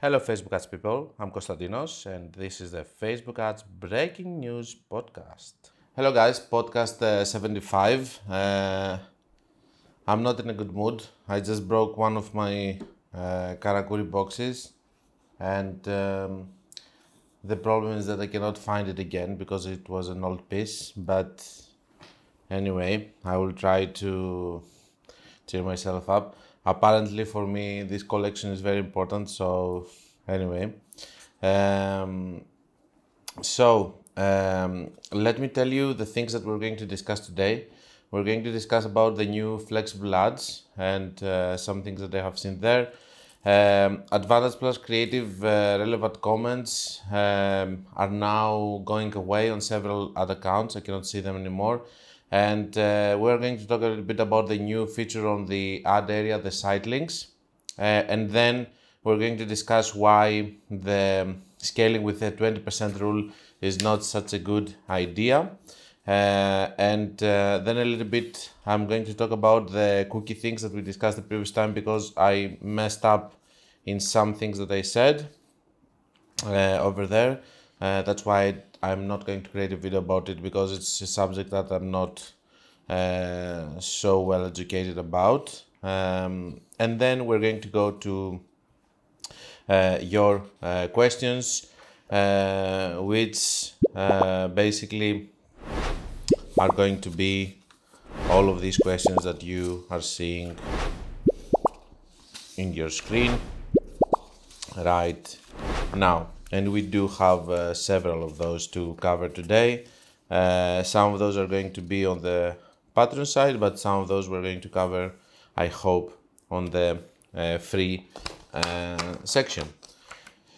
Hello Facebook ads people, I'm Konstantinos and this is the Facebook ads breaking news podcast. Hello guys, podcast 75. I'm not in a good mood. I just broke one of my Karakuri boxes and the problem is that I cannot find it again because it was an old piece, but anyway, I will try to cheer myself up. Apparently for me this collection is very important, so anyway. Let me tell you the things that we're going to discuss today. We're going to discuss about the new flexible ads and some things that I have seen there. Advantage Plus Creative relevant comments are now going away on several ad accounts. I cannot see them anymore. And we're going to talk a little bit about the new feature on the ad area, the Sitelinks. And then we're going to discuss why the scaling with the 20% rule is not such a good idea. Then a little bit, I'm going to talk about the cookie things that we discussed the previous time because I messed up in some things that I said over there. That's why I'm not going to create a video about it because it's a subject that I'm not so well educated about. And then we're going to go to your questions, which basically are going to be all of these questions that you are seeing in your screen right now. And we do have several of those to cover today. Some of those are going to be on the Patreon side, but some of those we're going to cover, I hope, on the free section.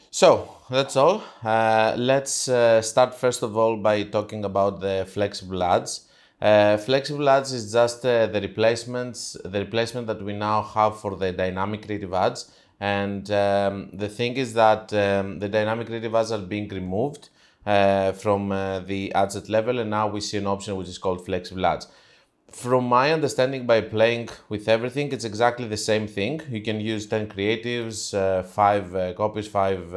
So that's all. Let's start first of all by talking about the flexible ads. Flexible ads is just the replacement that we now have for the dynamic creative ads. And the thing is that the dynamic creative ads are being removed from the ad set level, and now we see an option which is called flexible ads. From my understanding, by playing with everything, it's exactly the same thing. You can use 10 creatives, 5 copies, 5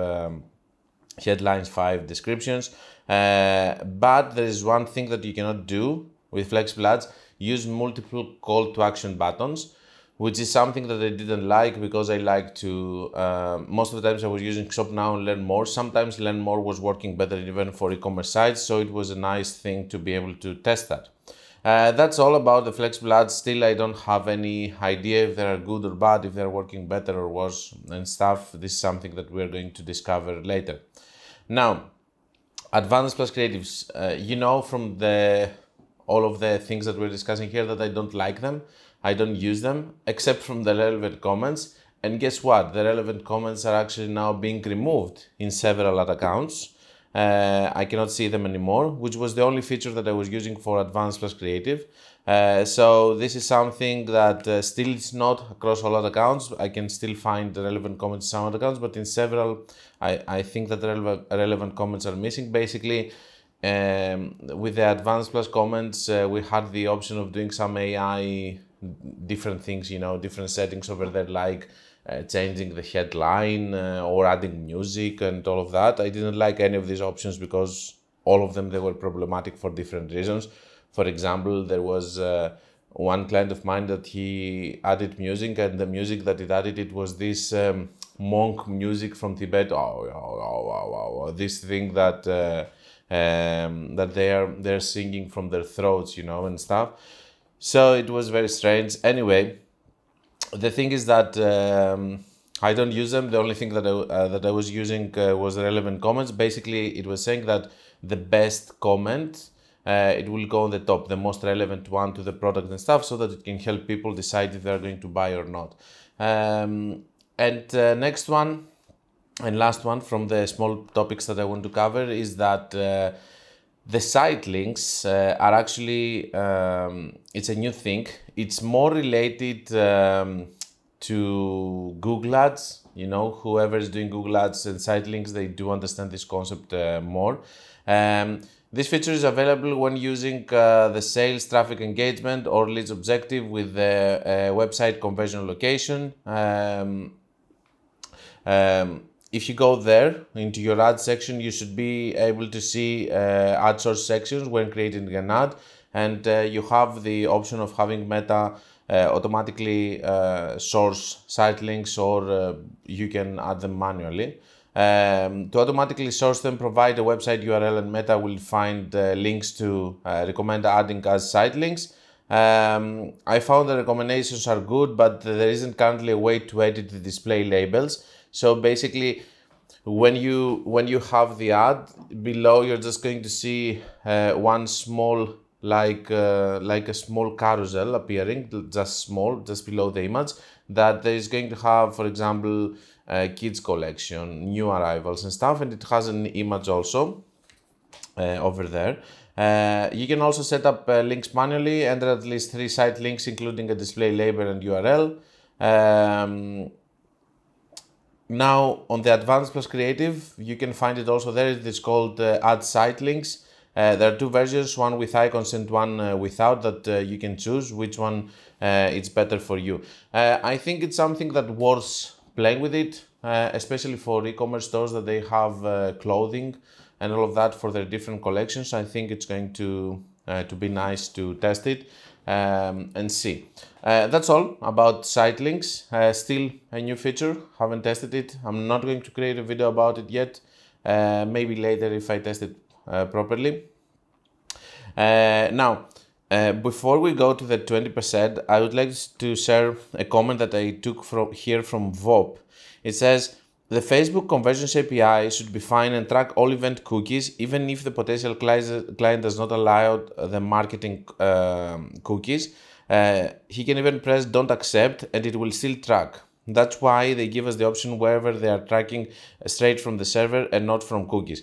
headlines, 5 descriptions. But there is one thing that you cannot do with flexible ads: use multiple call to action buttons, which is something that I didn't like because I like to, most of the times I was using Shop Now and Learn More. Sometimes Learn More was working better even for e-commerce sites, so it was a nice thing to be able to test that. That's all about the flexible ads. Still, I don't have any idea if they are good or bad, if they're working better or worse and stuff. This is something that we're going to discover later. Now, Advanced Plus Creatives, you know from all of the things that we're discussing here that I don't like them. I don't use them except from the relevant comments. And guess what? The relevant comments are actually now being removed in several ad accounts. I cannot see them anymore, which was the only feature that I was using for Advanced Plus Creative. So this is something that still is not across all ad accounts. I can still find the relevant comments in some ad accounts, but in several, I think that the relevant comments are missing. Basically, with the Advanced Plus comments, we had the option of doing some AI, different things, different settings over there, like changing the headline or adding music and all of that. I didn't like any of these options because all of them, they were problematic for different reasons. For example, there was one client of mine that he added music, and the music that it added, it was this monk music from Tibet. This thing that that they're singing from their throats, and stuff. So it was very strange. Anyway, the thing is that I don't use them. The only thing that I was using was the relevant comments. Basically, it was saying that the best comment, it will go on the top, the most relevant one to the product and stuff, so that it can help people decide if they're going to buy or not. Next one and last one from the small topics that I want to cover is that the site links are actually, it's a new thing. It's more related to Google Ads. Whoever is doing Google Ads and site links, they do understand this concept more. This feature is available when using the sales traffic engagement or leads objective with the website conversion location. if you go there into your ad section, you should be able to see ad source sections when creating an ad, and you have the option of having Meta automatically source site links, or you can add them manually. To automatically source them, provide a website URL, and Meta will find links to recommend adding as site links. I found the recommendations are good, but there isn't currently a way to edit the display labels. So basically, when you have the ad below, you're just going to see one small, like a small carousel appearing, just small, just below the image, that there is going to have, for example, kids collection, new arrivals and stuff, and it has an image also over there. You can also set up links manually, enter at least 3 site links, including a display label and URL. Now, on the Advanced Plus Creative, you can find it also there. It is called Add Site Links. There are 2 versions, one with icons and one without, that you can choose which one it's better for you. I think it's something that worth playing with it, especially for e-commerce stores that they have clothing and all of that for their different collections. I think it's going to be nice to test it and see. That's all about site links. Still a new feature, haven't tested it. I'm not going to create a video about it yet. Maybe later if I test it properly. Now, before we go to the 20%, I would like to share a comment that I took from VOP. It says, the Facebook Conversions API should be fine and track all event cookies, even if the potential client does not allow the marketing cookies. He can even press don't accept and it will still track. That's why they give us the option wherever they are tracking straight from the server and not from cookies.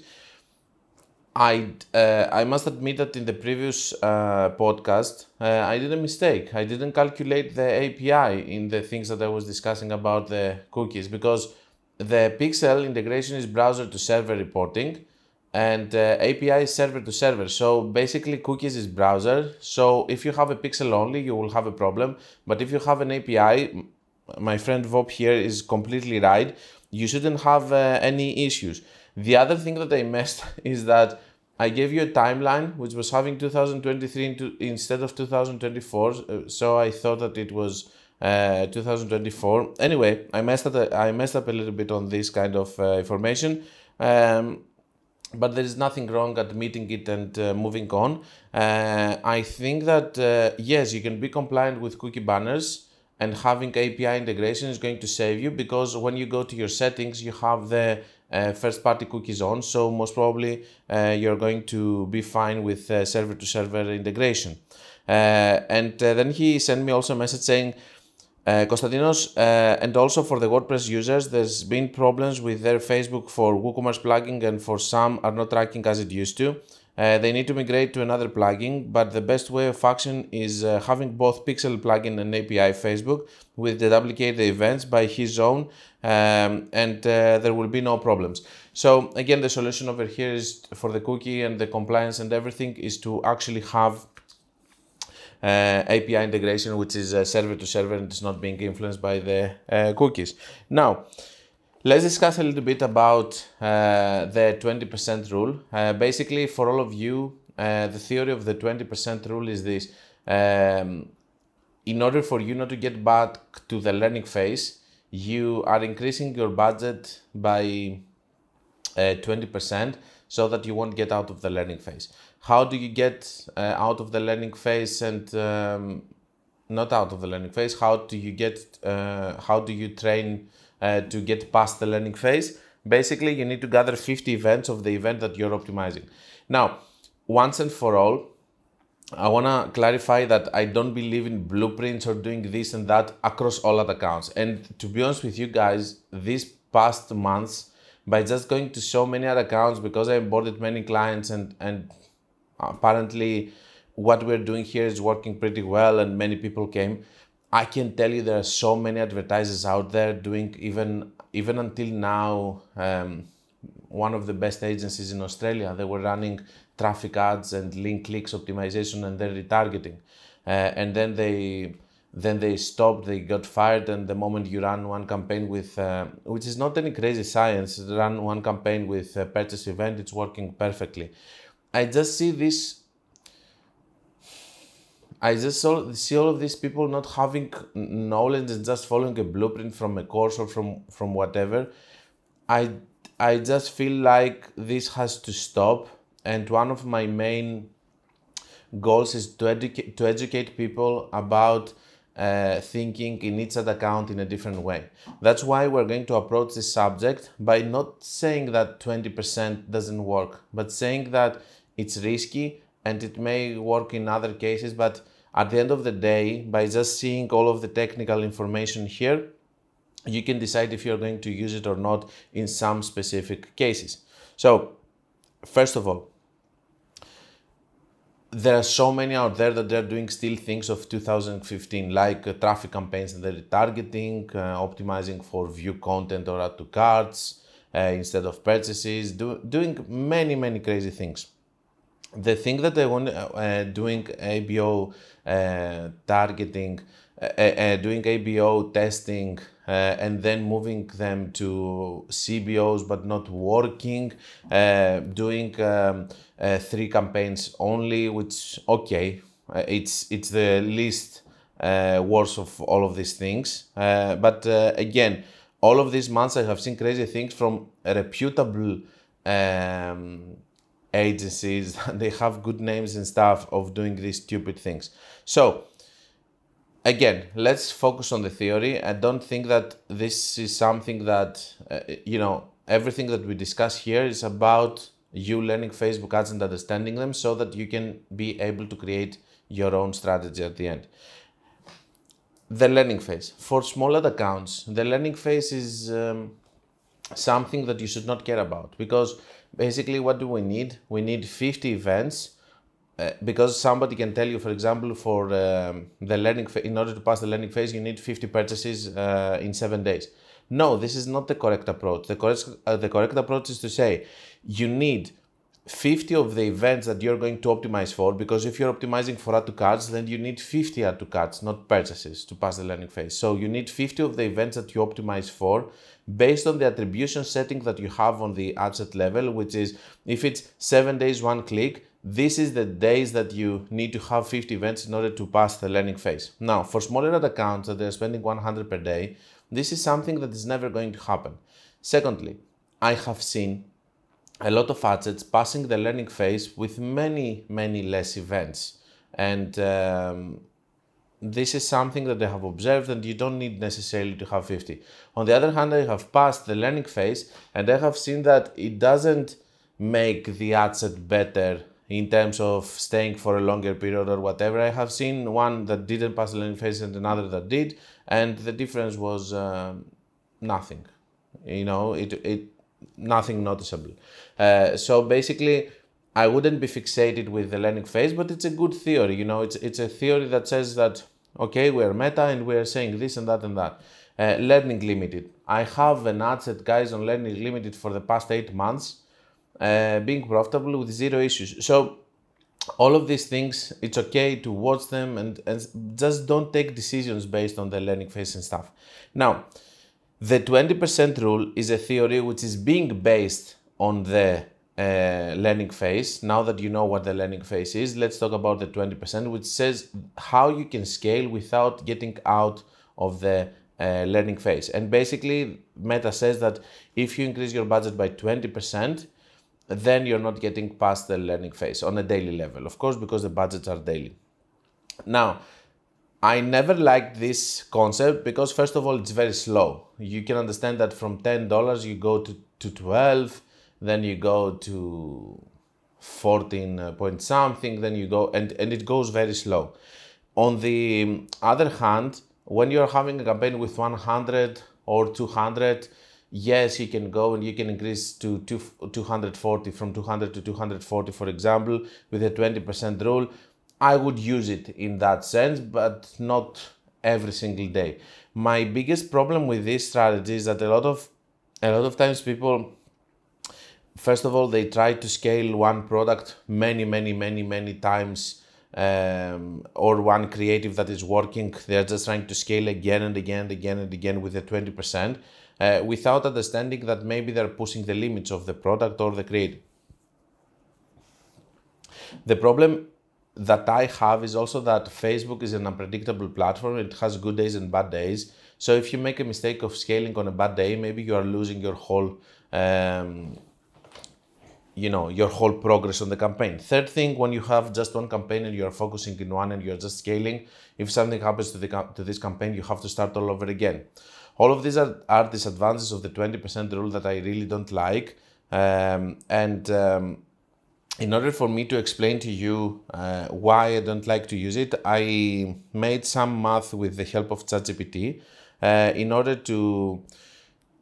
I must admit that in the previous podcast, I did a mistake. I didn't calculate the API in the things that I was discussing about the cookies, because the Pixel integration is browser to server reporting, and API is server to server. So basically cookies is browser. So if you have a Pixel only, you will have a problem. But if you have an API, my friend Vop here is completely right. You shouldn't have any issues. The other thing that I missed is that I gave you a timeline which was having 2023 instead of 2024. So I thought that it was 2024. Anyway, I messed up a little bit on this kind of information, but there is nothing wrong at admitting it and moving on. I think that yes, you can be compliant with cookie banners, and having API integration is going to save you, because when you go to your settings, you have the first-party cookies on, so most probably you're going to be fine with server-to-server integration. And then he sent me also a message saying, Konstantinos, and also for the WordPress users, there's been problems with their Facebook for WooCommerce plugin, and for some are not tracking as it used to. They need to migrate to another plugin, but the best way of action is having both Pixel plugin and API Facebook with the duplicate the events by his own, and there will be no problems. So again, the solution over here is for the cookie and the compliance and everything is to actually have API integration, which is server to server and is not being influenced by the cookies. Now, let's discuss a little bit about the 20% rule. Basically, for all of you, the theory of the 20% rule is this. In order for you not to get back to the learning phase, you are increasing your budget by 20% so that you won't get out of the learning phase. How do you get out of the learning phase and not out of the learning phase? How do you train to get past the learning phase? Basically, you need to gather 50 events of the event that you're optimizing. Now, once and for all, I want to clarify that I don't believe in blueprints or doing this and that across all ad accounts. And to be honest with you guys, these past months, by just going to so many ad accounts, because I onboarded many clients and apparently what we're doing here is working pretty well and many people came, I can tell you there are so many advertisers out there doing even until now. One of the best agencies in Australia, they were running traffic ads and link clicks optimization and then retargeting. And then they then they stopped, they got fired, and the moment you run one campaign with, which is not any crazy science, run one campaign with a purchase event, it's working perfectly. I just see this, I just see all of these people not having knowledge and just following a blueprint from a course or from whatever. I just feel like this has to stop, and one of my main goals is to educate people about thinking in each ad account in a different way. That's why we're going to approach this subject by not saying that 20% doesn't work, but saying that it's risky and it may work in other cases, but at the end of the day, by just seeing all of the technical information here, you can decide if you're going to use it or not in some specific cases. So, first of all, there are so many out there that they're doing still things of 2015, like traffic campaigns and the retargeting, optimizing for view content or add to carts instead of purchases, doing many crazy things. The thing that I want doing ABO targeting, doing ABO testing, and then moving them to CBOs but not working, doing 3 campaigns only, which okay, it's the least worst of all of these things. But again, all of these months I have seen crazy things from reputable agencies. They have good names and stuff of doing these stupid things. So again, let's focus on the theory. I don't think that this is something that, everything that we discuss here is about you learning Facebook ads and understanding them so that you can be able to create your own strategy at the end. The learning phase. For small ad accounts, the learning phase is something that you should not care about, because basically what do we need? We need 50 events. Because somebody can tell you, for example, for the learning phase, in order to pass the learning phase, you need 50 purchases in 7 days. No, this is not the correct approach. The correct approach is to say you need 50 of the events that you're going to optimize for, because if you're optimizing for add to carts, then you need 50 add to carts, not purchases, to pass the learning phase. So you need 50 of the events that you optimize for based on the attribution setting that you have on the ad set level, which is if it's 7 days, 1 click, this is the days that you need to have 50 events in order to pass the learning phase. Now, for smaller ad accounts that they're spending 100 per day, this is something that is never going to happen. Secondly, I have seen a lot of ad sets passing the learning phase with many less events. And this is something that I have observed, and you don't need necessarily to have 50. On the other hand, I have passed the learning phase and I have seen that it doesn't make the ad set better in terms of staying for a longer period or whatever. I have seen one that didn't pass the learning phase and another that did, and the difference was nothing. Nothing noticeable. So basically, I wouldn't be fixated with the learning phase, but it's a good theory. It's a theory that says that, okay, we're meta and we're saying this and that and that. Learning limited. I have an ad set, guys, on learning limited for the past 8 months, being profitable with 0 issues. So all of these things, it's okay to watch them and just don't take decisions based on the learning phase and stuff. Now, the 20% rule is a theory which is being based on the learning phase. Now that you know what the learning phase is, let's talk about the 20%, which says how you can scale without getting out of the learning phase. And basically, Meta says that if you increase your budget by 20%, then you're not getting past the learning phase on a daily level, of course, because the budgets are daily. Now, I never liked this concept because, first of all, it's very slow. You can understand that from $10 you go to 12, then you go to 14 point something, then you go, and it goes very slow. On the other hand, when you're having a campaign with 100 or 200, yes, you can go and you can increase to 240, from 200 to 240, for example, with a 20% rule. I would use it in that sense, but not every single day. My biggest problem with this strategy is that a lot of times people, first of all, they try to scale one product many times or one creative that is working, they're just trying to scale again and again and again and again with the 20%, without understanding that maybe they're pushing the limits of the product or the creative. The problem that I have is also that Facebook is an unpredictable platform. It has good days and bad days. So if you make a mistake of scaling on a bad day, maybe you are losing your whole, your whole progress on the campaign. Third thing, when you have just one campaign and you are focusing in one and you're just scaling, if something happens to this campaign, you have to start all over again. All of these are disadvantages of the 20% rule that I really don't like. In order for me to explain to you why I don't like to use it, I made some math with the help of ChatGPT in order to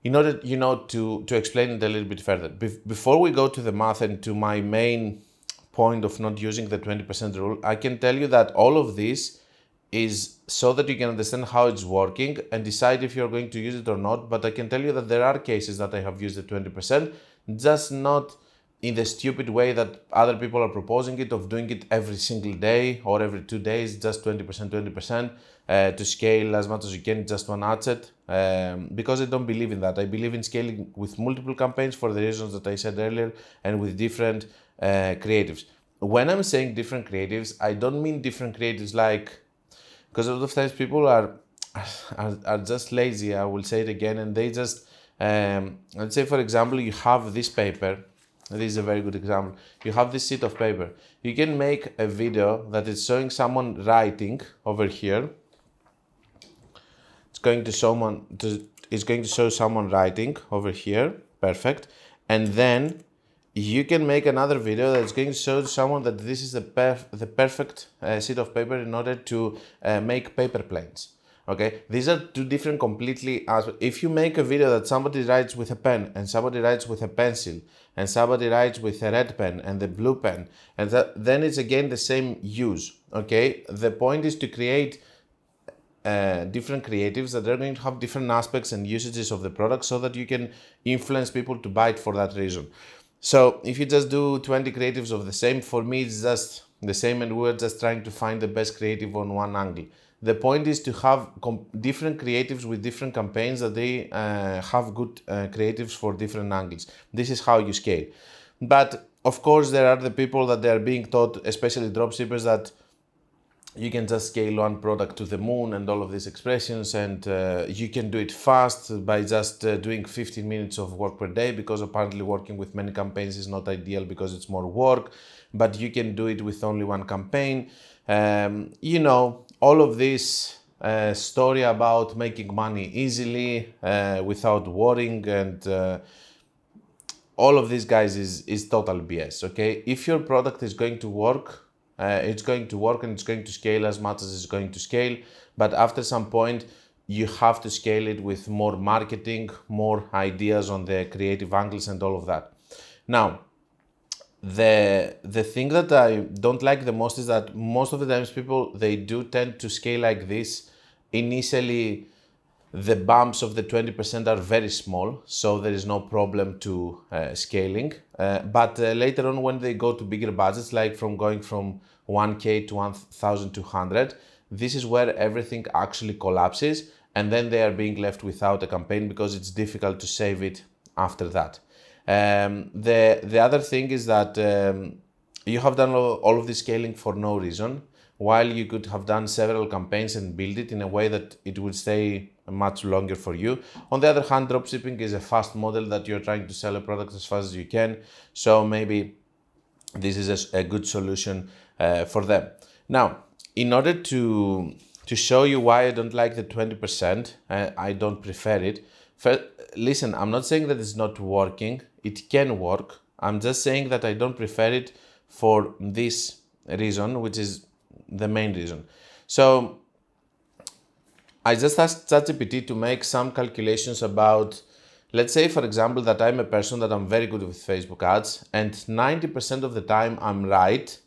explain it a little bit further. Before we go to the math and to my main point of not using the 20% rule, I can tell you that all of this is so that you can understand how it's working and decide if you're going to use it or not. But I can tell you that there are cases that I have used the 20%, just not in the stupid way that other people are proposing it, of doing it every single day or every 2 days, just 20%, to scale as much as you can, just one ad set, because I don't believe in that. I believe in scaling with multiple campaigns for the reasons that I said earlier and with different creatives. When I'm saying different creatives, I don't mean different creatives because a lot of times people are just lazy, I will say it again, and they just, let's say for example, you have this paper. This is a very good example. You have this sheet of paper. You can make a video that is showing someone writing over here. It's going to show someone writing over here. Perfect. And then you can make another video that's going to show someone that this is the perfect sheet of paper in order to make paper planes. Okay, these are two different completely aspects. If you make a video that somebody writes with a pen and somebody writes with a pencil and somebody writes with a red pen and the blue pen, and then it's again the same use. Okay, the point is to create different creatives that are going to have different aspects and usages of the product so that you can influence people to buy it for that reason. So if you just do 20 creatives of the same, for me it's just the same and we're just trying to find the best creative on one angle. The point is to have different creatives with different campaigns that they have good creatives for different angles. This is how you scale. But of course, there are the people that they are being taught, especially dropshippers, that you can just scale one product to the moon and all of these expressions, and you can do it fast by just doing 15 minutes of work per day, because apparently working with many campaigns is not ideal because it's more work, but you can do it with only one campaign. All of this story about making money easily without worrying, and all of these guys is total BS, okay? If your product is going to work, it's going to work and it's going to scale as much as it's going to scale, but after some point, you have to scale it with more marketing, more ideas on the creative angles and all of that. Now, the thing that I don't like the most is that most of the times people, they do tend to scale like this. Initially, the bumps of the 20% are very small, so there is no problem to scaling. But later on, when they go to bigger budgets, like going from 1K to 1,200, this is where everything actually collapses, and then they are being left without a campaign because it's difficult to save it after that. The other thing is that you have done all of this scaling for no reason, while you could have done several campaigns and build it in a way that it would stay much longer for you. On the other hand, dropshipping is a fast model that you're trying to sell a product as fast as you can, so maybe this is a good solution for them. Now, in order to show you why I don't like the 20%, I don't prefer it. First, listen, I'm not saying that it's not working. It can work. I'm just saying that I don't prefer it for this reason, which is the main reason. So I just asked ChatGPT to make some calculations about, let's say, for example, that I'm a person that I'm very good with Facebook ads, and 90% of the time I'm right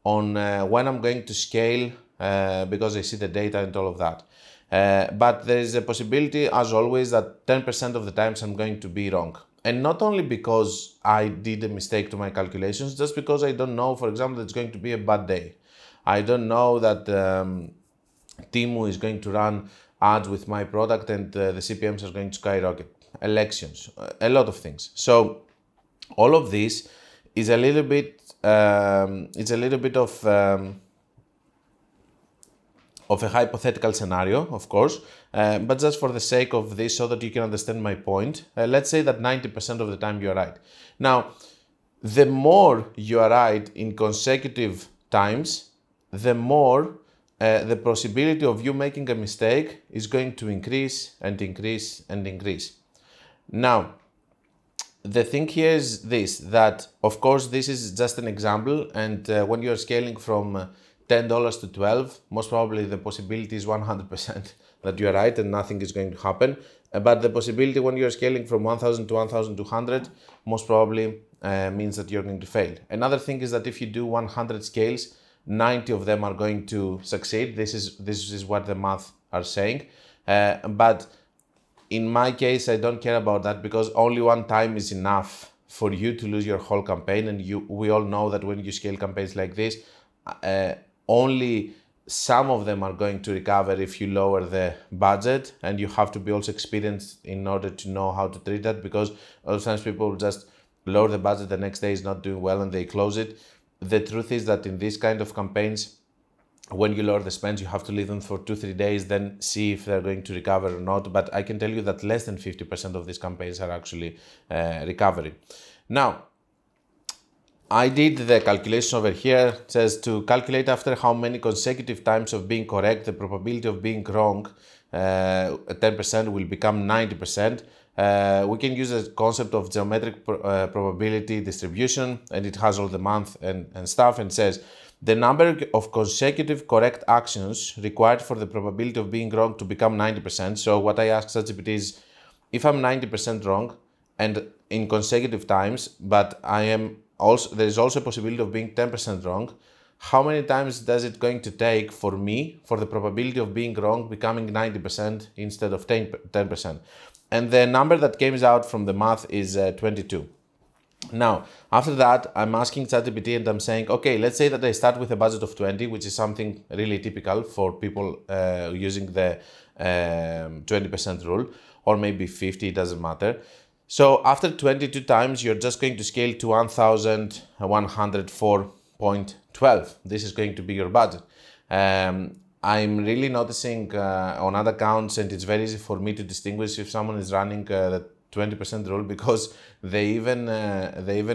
on when I'm going to scale because I see the data and all of that. But there is a possibility, as always, that 10% of the times I'm going to be wrong. And not only because I did a mistake to my calculations, just because I don't know, for example, it's going to be a bad day. I don't know that Timu is going to run ads with my product and the CPMs are going to skyrocket. Elections, a lot of things. So all of this is a little bit of a hypothetical scenario, of course, but just for the sake of this, so that you can understand my point, let's say that 90% of the time you are right. Now, the more you are right in consecutive times, the more the possibility of you making a mistake is going to increase and increase and increase. Now, the thing here is this, that of course this is just an example, and when you're scaling from $10 to 12, most probably the possibility is 100% that you are right and nothing is going to happen. But the possibility when you're scaling from 1,000 to 1,200 most probably means that you're going to fail. Another thing is that if you do 100 scales, 90 of them are going to succeed. This is what the math are saying. But in my case, I don't care about that, because only one time is enough for you to lose your whole campaign. And we all know that when you scale campaigns like this, only some of them are going to recover if you lower the budget, and you have to be also experienced in order to know how to treat that, because a lot of times people just lower the budget, the next day is not doing well and they close it. The truth is that in these kind of campaigns, when you lower the spends, you have to leave them for 2-3 days, then see if they're going to recover or not. But I can tell you that less than 50% of these campaigns are actually recovering. Now, I did the calculation over here. It says to calculate after how many consecutive times of being correct, the probability of being wrong, 10% will become 90%. We can use a concept of geometric probability distribution, and it has all the month and stuff, and says the number of consecutive correct actions required for the probability of being wrong to become 90%. So what I ask ChatGPT is, if I'm 90% wrong and in consecutive times, but there is also a possibility of being 10% wrong, how many times does it going to take for me, for the probability of being wrong becoming 90% instead of 10%? And the number that comes out from the math is 22. Now, after that, I'm asking ChatGPT and I'm saying, okay, let's say that I start with a budget of 20, which is something really typical for people using the 20% rule, or maybe 50, it doesn't matter. So after 22 times, you're just going to scale to 1,104.12. This is going to be your budget. I'm really noticing on other accounts, and it's very easy for me to distinguish if someone is running the 20% rule, because they even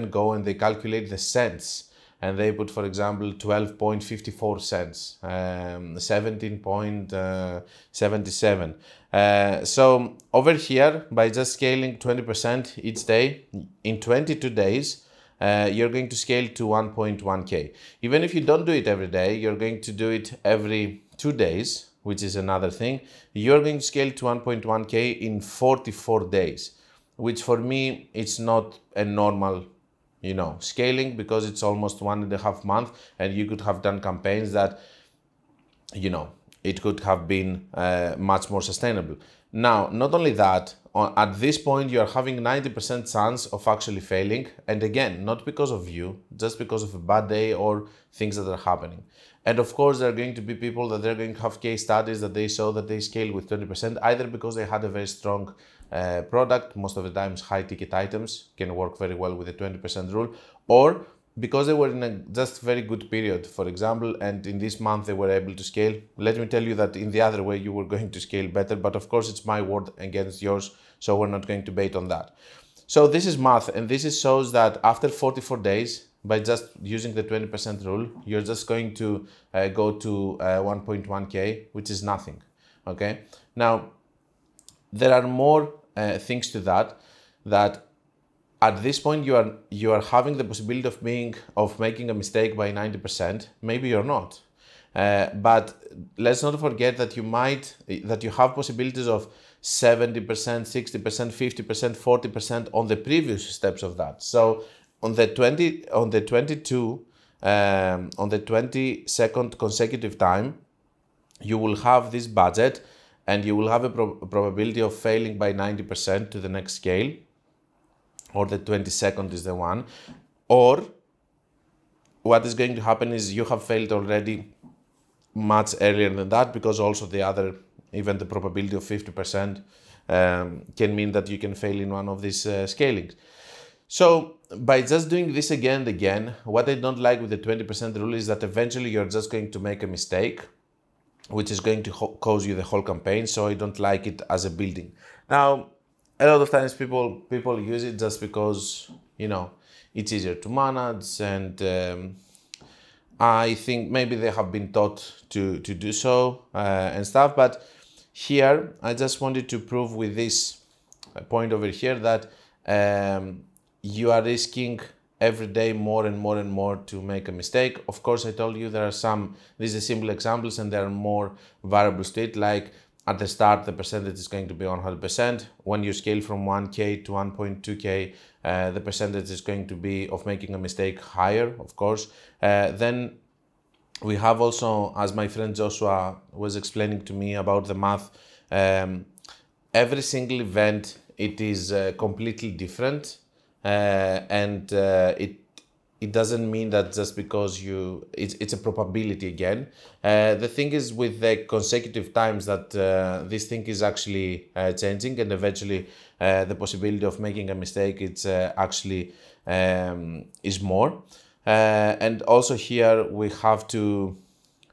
go and they calculate the cents, and they put, for example, 12.54 cents, 17.77. So over here, by just scaling 20% each day, in 22 days, you're going to scale to 1.1K. Even if you don't do it every day, you're going to do it every 2 days, which is another thing. You're going to scale to 1.1K in 44 days, which for me, it's not a normal, scaling, because it's almost 1.5 months, and you could have done campaigns that, it could have been much more sustainable. Now, not only that, at this point, you're having 90% chance of actually failing. And again, not because of you, just because of a bad day or things that are happening. And of course, there are going to be people that they're going to have case studies that they show that they scale with 20%, either because they had a very strong product, most of the times high ticket items can work very well with the 20% rule, or because they were in a just very good period, for example, and in this month they were able to scale. Let me tell you that in the other way you were going to scale better, but of course it's my word against yours, so we're not going to bait on that. So this is math, and this shows that after 44 days, by just using the 20% rule, you're just going to go to 1.1K, which is nothing, okay? Now, there are more things to that at this point you are having the possibility of making a mistake by 90%. Maybe you're not, but let's not forget that you have possibilities of 70%, 60%, 50%, 40% on the previous steps of that. So on the 22nd consecutive time, you will have this budget, and you will have a probability of failing by 90% to the next scale, or the 22nd is the one, or what is going to happen is you have failed already much earlier than that, because also the other, even the probability of 50% can mean that you can fail in one of these scalings. So by just doing this again and again, what I don't like with the 20% rule is that eventually you're just going to make a mistake, which is going to cause you the whole campaign. So I don't like it as a building. Now, a lot of times people use it just because, you know, it's easier to manage, and I think maybe they have been taught to do so and stuff. But here, I just wanted to prove with this point over here that you are risking every day more and more and more to make a mistake. Of course, I told you there are some, these are simple examples and there are more variables to it, like at the start, the percentage is going to be 100%. When you scale from 1K to 1.2K, the percentage is going to be of making a mistake higher, of course. Then we have also, as my friend Joshua was explaining to me about the math, every single event, it is completely different. And it doesn't mean that just because it's a probability again. The thing is with the consecutive times that this thing is actually changing, and eventually the possibility of making a mistake, it's actually is more. And also here we have to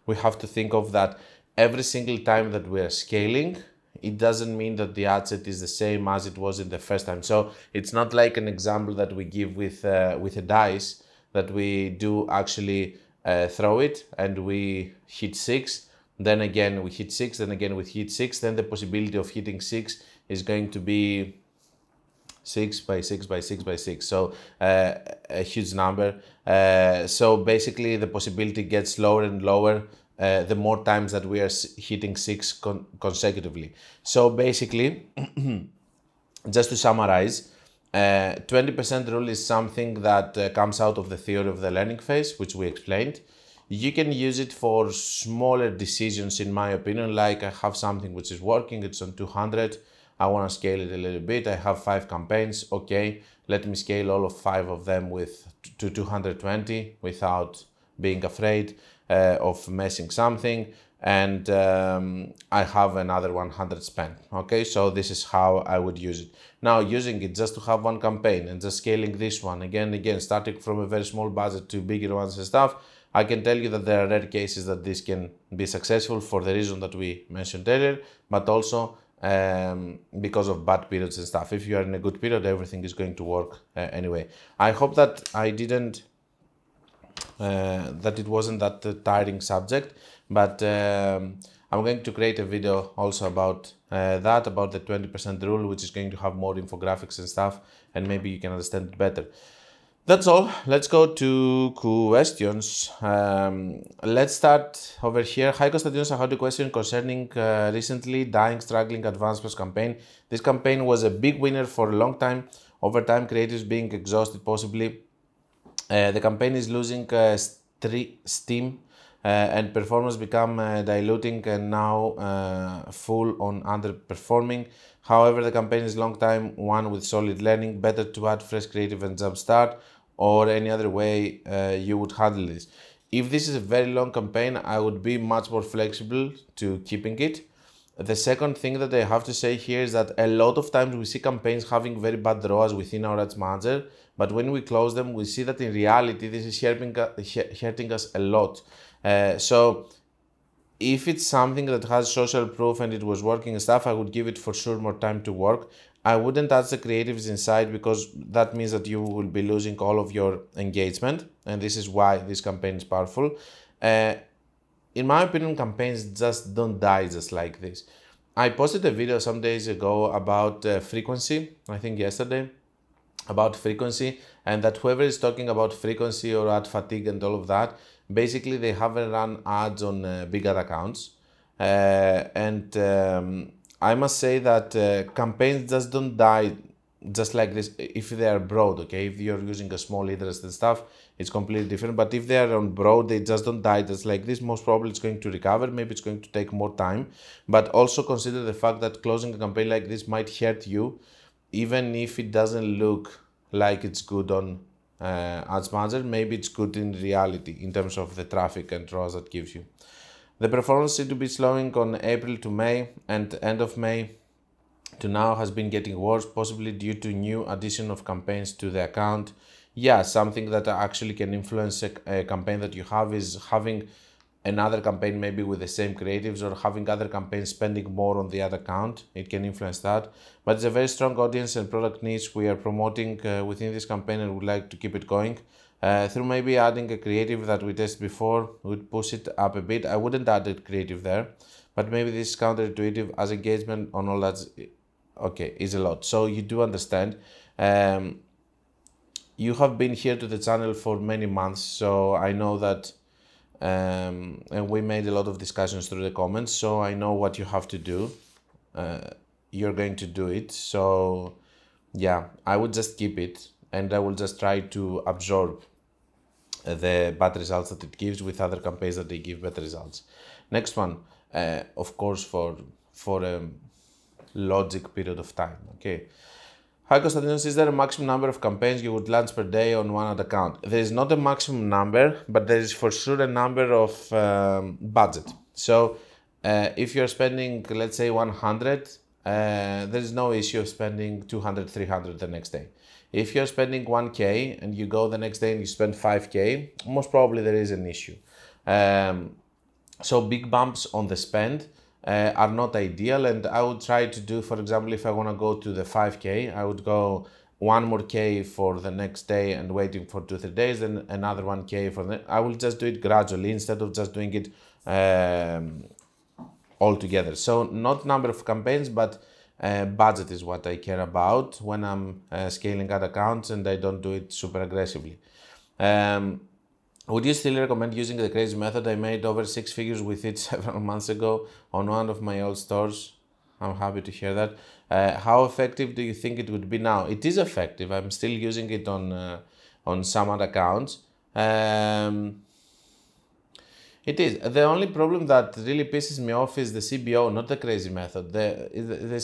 think of that every single time that we are scaling, it doesn't mean that the ad set is the same as it was in the first time. So it's not like an example that we give with a dice, that we do actually throw it and we hit 6, then again we hit 6, then again we hit 6, then the possibility of hitting 6 is going to be 6 by 6 by 6 by 6, so a huge number. So basically the possibility gets lower and lower the more times that we are hitting 6 consecutively. So basically, just to summarize, 20% rule is something that comes out of the theory of the learning phase, which we explained. You can use it for smaller decisions, in my opinion, like I have something which is working, it's on 200, I want to scale it a little bit, I have 5 campaigns, okay, let me scale all of 5 of them to 220 without being afraid of messing something, and I have another 100 spent. Okay, so this is how I would use it. Now, using it just to have one campaign and just scaling this one again, starting from a very small budget to bigger ones and stuff, I can tell you that there are rare cases that this can be successful for the reason that we mentioned earlier, but also because of bad periods and stuff. If you are in a good period, everything is going to work anyway. I hope that I didn't that it wasn't that tiring subject, but I'm going to create a video also about about the 20% rule, which is going to have more infographics and stuff, and maybe you can understand it better. That's all. Let's go to questions. Let's start over here. Hi Konstantinos, I had a question concerning recently dying struggling advanced plus campaign. This campaign was a big winner for a long time. Over time, creatives being exhausted possibly. The campaign is losing steam and performance become diluting and now full on underperforming. However, the campaign is long time one with solid learning. Better to add fresh creative and jumpstart, or any other way you would handle this. If this is a very long campaign, I would be much more flexible to keeping it. The second thing that I have to say here is that a lot of times we see campaigns having very bad ROAS within our ads manager, but when we close them, we see that in reality, this is hurting us a lot. So if it's something that has social proof and it was working and stuff, I would give it for sure more time to work. I wouldn't add the creatives inside, because that means that you will be losing all of your engagement, and this is why this campaign is powerful. In my opinion, campaigns just don't die just like this. I posted a video some days ago about frequency, I think yesterday, about frequency, and that whoever is talking about frequency or ad fatigue and all of that, basically they haven't run ads on big ad accounts. I must say that campaigns just don't die just like this if they are broad, okay? If you're using a small interest and stuff, it's completely different. But if they are on broad, they just don't die just like this. Most probably it's going to recover. Maybe it's going to take more time. But also consider the fact that closing a campaign like this might hurt you, even if it doesn't look like it's good on ads manager, maybe it's good in reality in terms of the traffic and ROAS that gives you. The performance seemed to be slowing on April to May, and end of May to now has been getting worse, possibly due to new addition of campaigns to the account. Yeah, something that actually can influence a campaign that you have is having another campaign maybe with the same creatives, or having other campaigns spending more on the other account. It can influence that, but it's a very strong audience and product niche we are promoting within this campaign, and would like to keep it going. Through maybe adding a creative that we tested before, would push it up a bit. I wouldn't add a creative there, but maybe this is counterintuitive as engagement on all that is a lot. So you do understand. You have been here to the channel for many months, so I know that, and we made a lot of discussions through the comments, so I know what you have to do. You're going to do it, so yeah, I would just keep it, and I will just try to absorb the bad results that it gives with other campaigns that they give better results. Next one, of course, for a logic period of time. Okay. Hi Konstantinos, is there a maximum number of campaigns you would launch per day on one ad account? There is not a maximum number, but there is for sure a number of budget. So if you're spending, let's say 100, there is no issue of spending 200, 300 the next day. If you're spending 1K and you go the next day and you spend 5K, most probably there is an issue. So big bumps on the spend are not ideal, and I would try to do, for example, if I want to go to the 5K, I would go one more K for the next day and waiting for 2-3 days, then another 1K for the, I will just do it gradually instead of just doing it all together. So not number of campaigns, but budget is what I care about when I'm scaling ad accounts, and I don't do it super aggressively. Would you still recommend using the crazy method? I made over 6 figures with it several months ago on one of my old stores. I'm happy to hear that. How effective do you think it would be now? It is effective. I'm still using it on some ad accounts. It is. The only problem that really pisses me off is the CBO, not the crazy method. The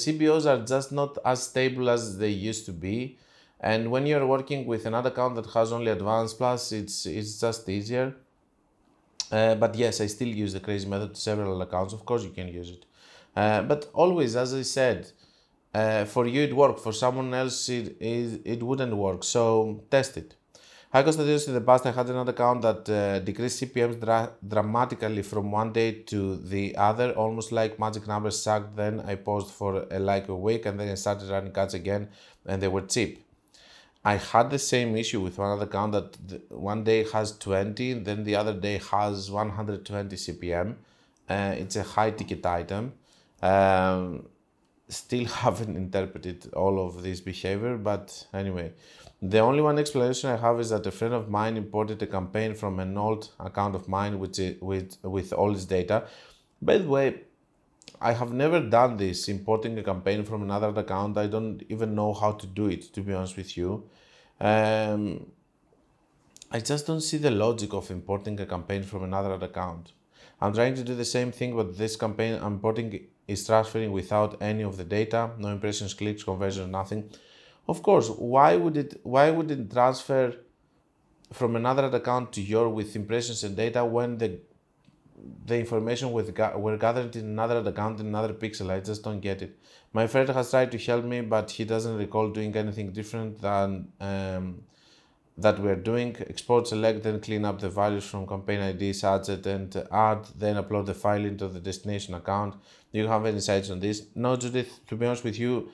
CBOs are just not as stable as they used to be. And when you're working with another account that has only advanced plus, it's just easier. But yes, I still use the crazy method to several accounts. Of course you can use it. But always, as I said, for you it worked. For someone else it wouldn't work. So test it. Hi Konstantinos, in the past I had another account that decreased CPMs dramatically from one day to the other, almost like magic numbers sucked. Then I paused for like a week, and then I started running ads again, and they were cheap. I had the same issue with one other account that one day has 20, then the other day has 120 CPM. It's a high ticket item. Still haven't interpreted all of this behavior, but anyway. The only one explanation I have is that a friend of mine imported a campaign from an old account of mine with all its data. By the way, I have never done this, importing a campaign from another account. I don't even know how to do it, to be honest with you. I just don't see the logic of importing a campaign from another account. I'm trying to do the same thing, but this campaign I'm importing is transferring without any of the data, no impressions, clicks, conversions, nothing. Of course, why would it transfer from another account to your with impressions and data when the information were gathered in another account in another pixel? I just don't get it. My friend has tried to help me, but he doesn't recall doing anything different than that we're doing. Export, select, then clean up the values from campaign ID, adjust and add, then upload the file into the destination account. Do you have any insights on this? No, Judith, to be honest with you,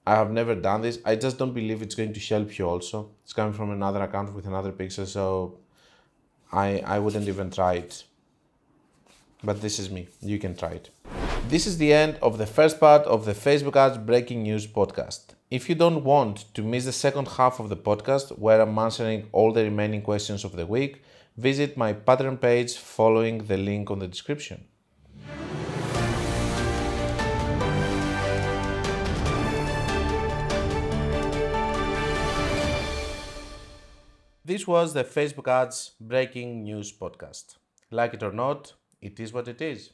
I have never done this. I just don't believe it's going to help you also. It's coming from another account with another pixel, so I wouldn't even try it. But this is me. You can try it. This is the end of the first part of the Facebook Ads Breaking News podcast. If you don't want to miss the second half of the podcast, where I'm answering all the remaining questions of the week, visit my Patreon page following the link on the description. This was the Facebook Ads Breaking News podcast. Like it or not, it is what it is.